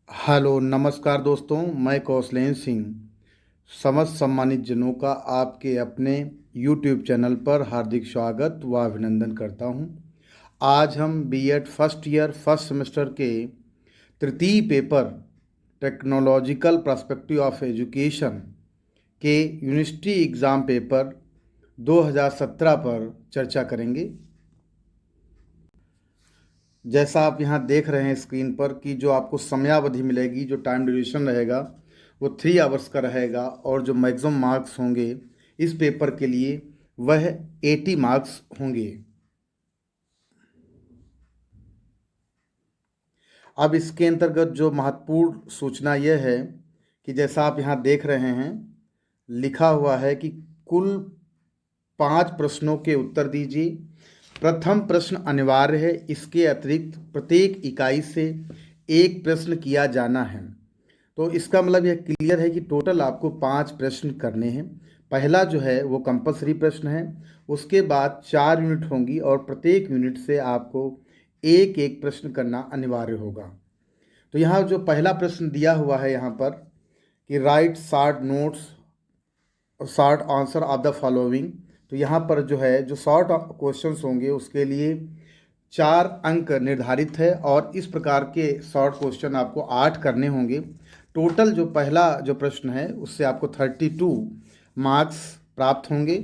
Hello नमस्कार दोस्तों, मैं कौशलेन सिंह समस्त सम्मानित जनों का आपके अपने यूट्यूब चैनल पर हार्दिक स्वागत व अभिनंदन करता हूं। आज हम BEd first year first semester के तृतीय paper technological perspective of education के यूनिवर्सिटी एग्ज़ाम पेपर 2017 पर चर्चा करेंगे। जैसा आप यहाँ देख रहे हैं स्क्रीन पर कि जो आपको समयावधि मिलेगी, जो टाइम ड्यूरेशन रहेगा वो 3 आवर्स का रहेगा और जो मैक्सिमम मार्क्स होंगे इस पेपर के लिए वह 80 मार्क्स होंगे। अब इसके अंतर्गत जो महत्वपूर्ण सूचना यह है कि जैसा आप यहाँ देख रहे हैं लिखा हुआ है कि कुल 5 प्रश्नों के उत्तर दीजिए। प्रथम प्रश्न अनिवार्य है, इसके अतिरिक्त प्रत्येक इकाई से एक प्रश्न किया जाना है। तो इसका मतलब यह क्लियर है कि टोटल आपको 5 प्रश्न करने हैं। पहला जो है वो कंपलसरी प्रश्न है, उसके बाद 4 यूनिट होंगी और प्रत्येक यूनिट से आपको एक एक प्रश्न करना अनिवार्य होगा। तो यहाँ जो पहला प्रश्न दिया हुआ है यहाँ पर कि right short notes short answer of the following. तो यहाँ पर जो है जो शॉर्ट क्वेश्चंस होंगे उसके लिए 4 अंक निर्धारित है और इस प्रकार के शॉर्ट क्वेश्चन आपको 8 करने होंगे। टोटल जो पहला जो प्रश्न है उससे आपको 32 मार्क्स प्राप्त होंगे।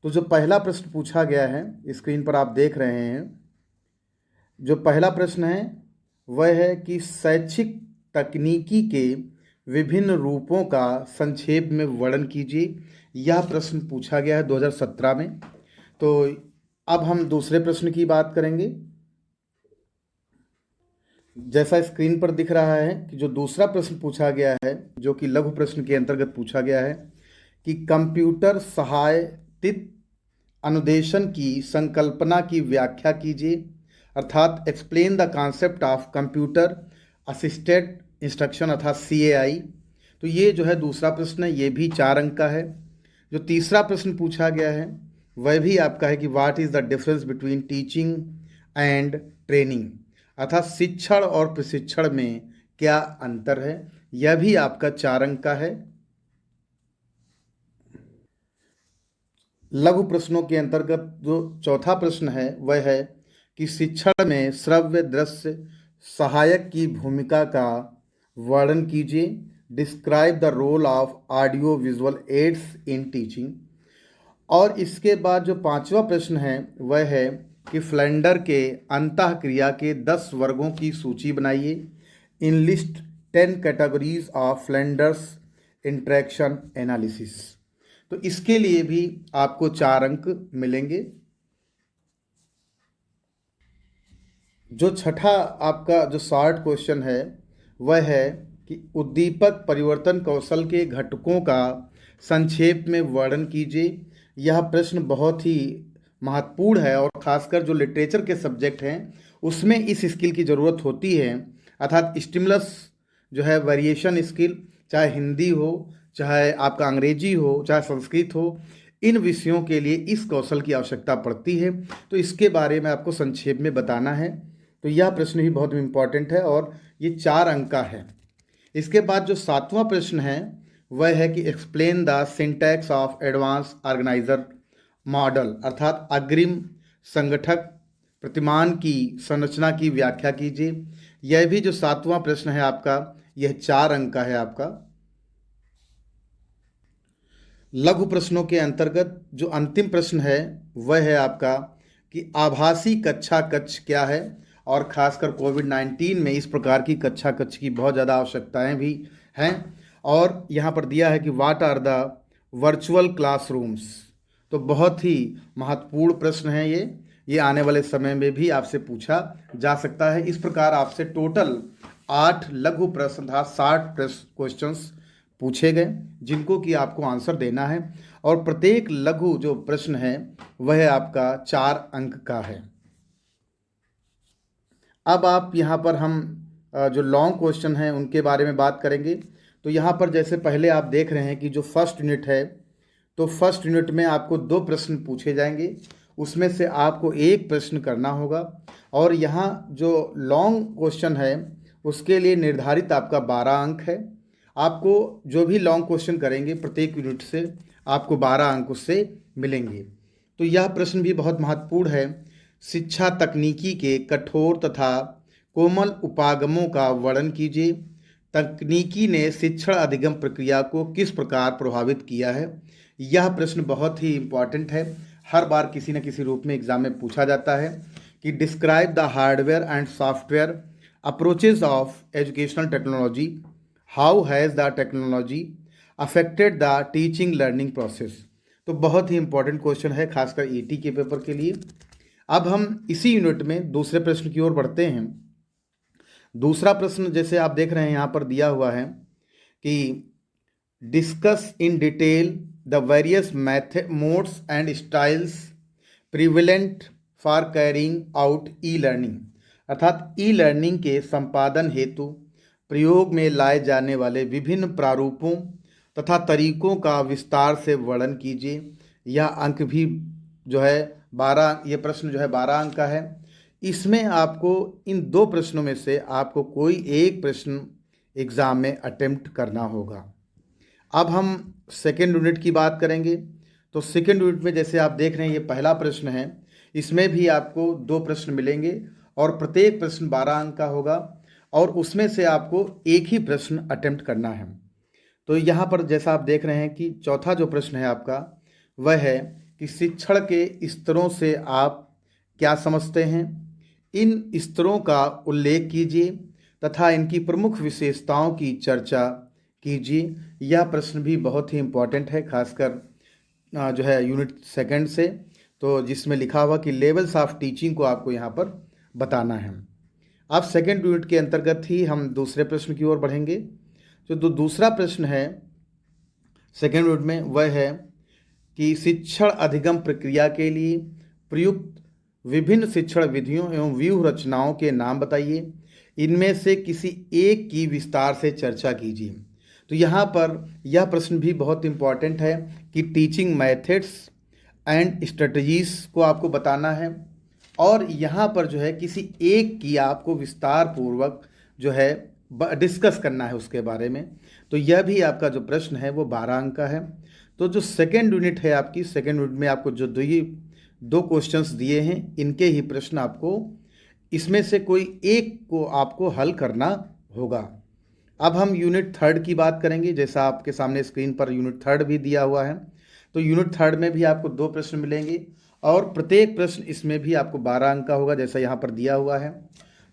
तो जो पहला प्रश्न पूछा गया है स्क्रीन पर आप देख रहे हैं, जो पहला प्रश्न है वह है कि शैक्षिक तकनीकी के विभिन्न रूपों का संक्षेप में वर्णन कीजिए। यह प्रश्न पूछा गया है 2017 में। तो अब हम दूसरे प्रश्न की बात करेंगे। जैसा स्क्रीन पर दिख रहा है कि जो दूसरा प्रश्न पूछा गया है जो कि लघु प्रश्न के अंतर्गत पूछा गया है कि कंप्यूटर सहायतित अनुदेशन की संकल्पना की व्याख्या कीजिए, अर्थात explain the concept of computer assisted instruction अर्थात CAI। तो ये जो है दूसरा प्रश्न है, ये भी 4 अंक का है। जो तीसरा प्रश्न पूछा गया है वह भी आपका है कि what is the difference between teaching and training, अर्थात शिक्षण और प्रशिक्षण में क्या अंतर है। यह भी आपका 4 अंक का है। लघु प्रश्नों के अंतर्गत जो चौथा प्रश्न है वह है कि शिक्षण में श्रव्य दृश्य सहायक की भूमिका का वर्णन कीजिए, describe the role of audio visual aids in teaching. और इसके बाद जो पांचवा प्रश्न है वह है कि फ्लेंडर के अंतःक्रिया के 10 वर्गों की सूची बनाइए, in list 10 categories of Flanders interaction analysis. तो इसके लिए भी आपको 4 अंक मिलेंगे। जो छठा आपका जो शॉर्ट क्वेश्चन है वह है कि उद्दीपक परिवर्तन कौशल के घटकों का संक्षेप में वर्णन कीजिए। यह प्रश्न बहुत ही महत्वपूर्ण है और खासकर जो लिटरेचर के सब्जेक्ट हैं उसमें इस स्किल की ज़रूरत होती है, अर्थात स्टिमुलस जो है वेरिएशन स्किल, चाहे हिंदी हो, चाहे आपका अंग्रेजी हो, चाहे संस्कृत हो, इन विषयों के लिए इस कौशल की आवश्यकता पड़ती है। तो इसके बारे में आपको संक्षेप में बताना है। तो यह प्रश्न भी बहुत इम्पॉर्टेंट है और ये 4 अंक का है। इसके बाद जो 7वां प्रश्न है वह है कि explain the syntax of advance organiser model, अर्थात अग्रिम संगठक प्रतिमान की संरचना की व्याख्या कीजिए। यह भी जो 7वां प्रश्न है आपका, यह 4 अंक का है आपका। लघु प्रश्नों के अंतर्गत जो अंतिम प्रश्न है वह है आपका कि आभासी कक्षा कक्ष क्या है, और खासकर कोविड-19 में इस प्रकार की कक्षा कक्ष की बहुत ज़्यादा आवश्यकताएं भी हैं। और यहाँ पर दिया है कि what are the virtual classrooms. तो बहुत ही महत्वपूर्ण प्रश्न है ये आने वाले समय में भी आपसे पूछा जा सकता है। इस प्रकार आपसे टोटल 8 लघु प्रश्न था, 60 क्वेश्चंस पूछे गए जिनको कि आपको आंसर देना है और प्रत्येक लघु जो प्रश्न है वह आपका 4 अंक का है। अब आप यहाँ पर हम जो लॉन्ग क्वेश्चन हैं उनके बारे में बात करेंगे। तो यहाँ पर जैसे पहले आप देख रहे हैं कि जो फर्स्ट यूनिट है, तो फर्स्ट यूनिट में आपको 2 प्रश्न पूछे जाएंगे, उसमें से आपको एक प्रश्न करना होगा। और यहाँ जो लॉन्ग क्वेश्चन है उसके लिए निर्धारित आपका 12 अंक है। आपको जो भी लॉन्ग क्वेश्चन करेंगे प्रत्येक यूनिट से आपको 12 अंक उससे मिलेंगे। तो यह प्रश्न भी बहुत महत्वपूर्ण है। शिक्षा तकनीकी के कठोर तथा कोमल उपागमों का वर्णन कीजिए। तकनीकी ने शिक्षण अधिगम प्रक्रिया को किस प्रकार प्रभावित किया है। यह प्रश्न बहुत ही इम्पॉर्टेंट है, हर बार किसी न किसी रूप में एग्जाम में पूछा जाता है कि describe the hardware and software approaches of educational technology, how has the technology affected the teaching learning process. तो बहुत ही इंपॉर्टेंट क्वेश्चन है, खासकर ईटी के पेपर के लिए। अब हम इसी यूनिट में दूसरे प्रश्न की ओर बढ़ते हैं। दूसरा प्रश्न जैसे आप देख रहे हैं यहाँ पर दिया हुआ है कि discuss in detail the various method modes and styles prevalent for carrying out e learning, अर्थात ई लर्निंग के संपादन हेतु प्रयोग में लाए जाने वाले विभिन्न प्रारूपों तथा तरीकों का विस्तार से वर्णन कीजिए। यह अंक भी जो है 12, ये प्रश्न जो है 12 अंक का है। इसमें आपको इन दो प्रश्नों में से आपको कोई एक प्रश्न एग्ज़ाम में अटेम्प्ट करना होगा। अब हम सेकेंड यूनिट की बात करेंगे। तो सेकेंड यूनिट में जैसे आप देख रहे हैं ये पहला प्रश्न है, इसमें भी आपको 2 प्रश्न मिलेंगे और प्रत्येक प्रश्न 12 अंक का होगा और उसमें से आपको एक ही प्रश्न अटेम्प्ट करना है। तो यहाँ पर जैसा आप देख रहे हैं कि चौथा जो प्रश्न है आपका वह है कि शिक्षण के स्तरों से आप क्या समझते हैं। इन स्तरों का उल्लेख कीजिए तथा इनकी प्रमुख विशेषताओं की चर्चा कीजिए। यह प्रश्न भी बहुत ही इम्पॉर्टेंट है, खासकर जो है यूनिट सेकंड से, तो जिसमें लिखा हुआ कि लेवल्स ऑफ टीचिंग को आपको यहाँ पर बताना है। अब सेकंड यूनिट के अंतर्गत ही हम दूसरे प्रश्न की ओर बढ़ेंगे। जो दूसरा प्रश्न है सेकेंड यूनिट में वह है कि शिक्षण अधिगम प्रक्रिया के लिए प्रयुक्त विभिन्न शिक्षण विधियों एवं व्यूह रचनाओं के नाम बताइए। इनमें से किसी एक की विस्तार से चर्चा कीजिए। तो यहाँ पर यह प्रश्न भी बहुत इम्पॉर्टेंट है कि टीचिंग मेथड्स एंड स्ट्रेटजीज को आपको बताना है और यहाँ पर जो है किसी एक की आपको विस्तार पूर्वक जो है डिस्कस करना है उसके बारे में। तो यह भी आपका जो प्रश्न है वो 12 अंक का है। तो जो सेकेंड यूनिट है आपकी, सेकेंड यूनिट में आपको जो दो क्वेश्चंस दिए हैं इनके ही प्रश्न आपको इसमें से कोई एक को आपको हल करना होगा। अब हम यूनिट थर्ड की बात करेंगे। जैसा आपके सामने स्क्रीन पर यूनिट थर्ड भी दिया हुआ है, तो यूनिट थर्ड में भी आपको 2 प्रश्न मिलेंगे और प्रत्येक प्रश्न इसमें भी आपको 12 अंक का होगा, जैसा यहाँ पर दिया हुआ है।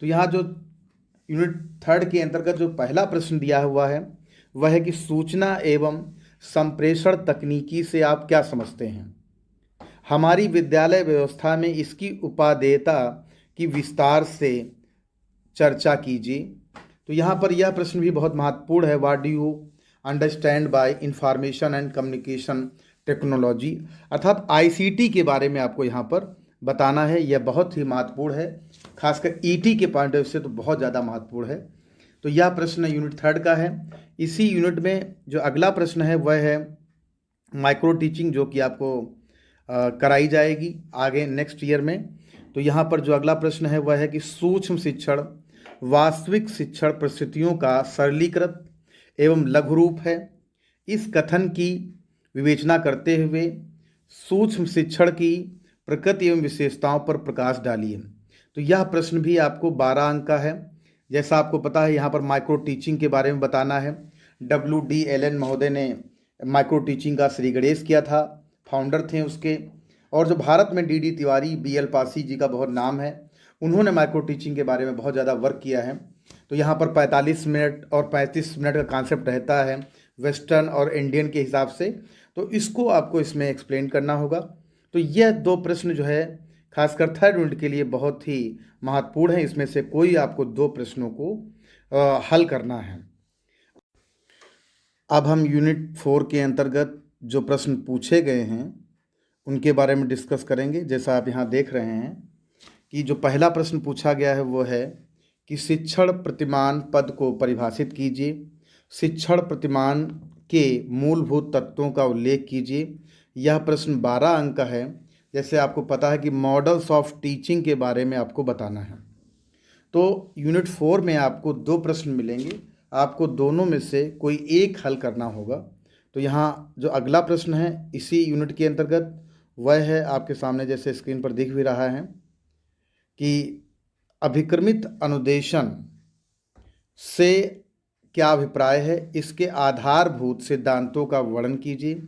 तो यहाँ जो यूनिट थर्ड के अंतर्गत जो पहला प्रश्न दिया हुआ है वह है कि सूचना एवं संप्रेषण तकनीकी से आप क्या समझते हैं। हमारी विद्यालय व्यवस्था में इसकी उपादेयता की विस्तार से चर्चा कीजिए। तो यहाँ पर यह प्रश्न भी बहुत महत्वपूर्ण है। What do you understand by information and communication technology, अर्थात आईसीटी के बारे में आपको यहाँ पर बताना है। यह बहुत ही महत्वपूर्ण है, खासकर ईटी के पॉइंट ऑफ व्यू से तो बहुत ज़्यादा महत्वपूर्ण है। तो यह प्रश्न यूनिट थर्ड का है। इसी यूनिट में जो अगला प्रश्न है वह है माइक्रो टीचिंग, जो कि आपको कराई जाएगी आगे नेक्स्ट ईयर में। तो यहाँ पर जो अगला प्रश्न है वह है कि सूक्ष्म शिक्षण वास्तविक शिक्षण परिस्थितियों का सरलीकृत एवं लघु रूप है। इस कथन की विवेचना करते हुए सूक्ष्म शिक्षण की प्रकृति एवं विशेषताओं पर प्रकाश डालिए। तो यह प्रश्न भी आपको 12 अंक का है। जैसा आपको पता है यहाँ पर माइक्रो टीचिंग के बारे में बताना है। WD एलन महोदय ने माइक्रो टीचिंग का श्री गणेश किया था, फाउंडर थे उसके। और जो भारत में DD तिवारी, BL पासी जी का बहुत नाम है, उन्होंने माइक्रो टीचिंग के बारे में बहुत ज़्यादा वर्क किया है। तो यहाँ पर 45 मिनट और 35 मिनट का कॉन्सेप्ट रहता है वेस्टर्न और इंडियन के हिसाब से, तो इसको आपको इसमें एक्सप्लेन करना होगा। तो यह 2 प्रश्न जो है खासकर थर्ड यूनिट के लिए बहुत ही महत्वपूर्ण है। इसमें से कोई आपको 2 प्रश्नों को हल करना है। अब हम यूनिट 4 के अंतर्गत जो प्रश्न पूछे गए हैं उनके बारे में डिस्कस करेंगे। जैसा आप यहाँ देख रहे हैं कि जो पहला प्रश्न पूछा गया है वो है कि शिक्षण प्रतिमान पद को परिभाषित कीजिए। शिक्षण प्रतिमान के मूलभूत तत्वों का उल्लेख कीजिए। यह प्रश्न 12 अंक का है। जैसे आपको पता है कि मॉडल्स ऑफ टीचिंग के बारे में आपको बताना है। तो यूनिट 4 में आपको 2 प्रश्न मिलेंगे, आपको दोनों में से कोई एक हल करना होगा। तो यहाँ जो अगला प्रश्न है इसी यूनिट के अंतर्गत वह है आपके सामने, जैसे स्क्रीन पर दिख भी रहा है कि अभिक्रमित अनुदेशन से क्या अभिप्राय है, इसके आधारभूत सिद्धांतों का वर्णन कीजिए,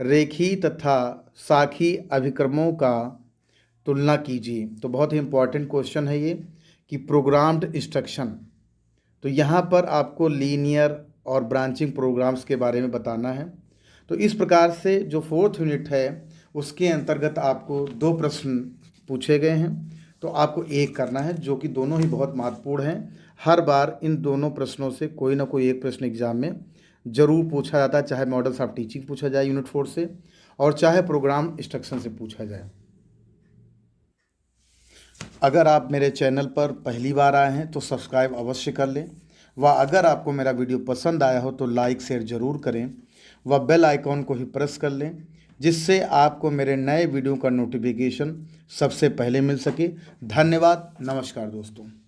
रेखी तथा साखी अभिक्रमों का तुलना कीजिए। तो बहुत ही इम्पॉर्टेंट क्वेश्चन है ये कि प्रोग्राम्ड इंस्ट्रक्शन, तो यहाँ पर आपको लीनियर और ब्रांचिंग प्रोग्राम्स के बारे में बताना है। तो इस प्रकार से जो 4th यूनिट है उसके अंतर्गत आपको 2 प्रश्न पूछे गए हैं, तो आपको एक करना है, जो कि दोनों ही बहुत महत्वपूर्ण हैं। हर बार इन दोनों प्रश्नों से कोई ना कोई एक प्रश्न एग्जाम में ज़रूर पूछा जाता है, चाहे मॉडल्स ऑफ टीचिंग पूछा जाए यूनिट 4 से और चाहे प्रोग्राम इंस्ट्रक्शन से पूछा जाए। अगर आप मेरे चैनल पर पहली बार आए हैं तो सब्सक्राइब अवश्य कर लें, व अगर आपको मेरा वीडियो पसंद आया हो तो लाइक शेयर ज़रूर करें व बेल आइकॉन को भी प्रेस कर लें, जिससे आपको मेरे नए वीडियो का नोटिफिकेशन सबसे पहले मिल सके। धन्यवाद। नमस्कार दोस्तों।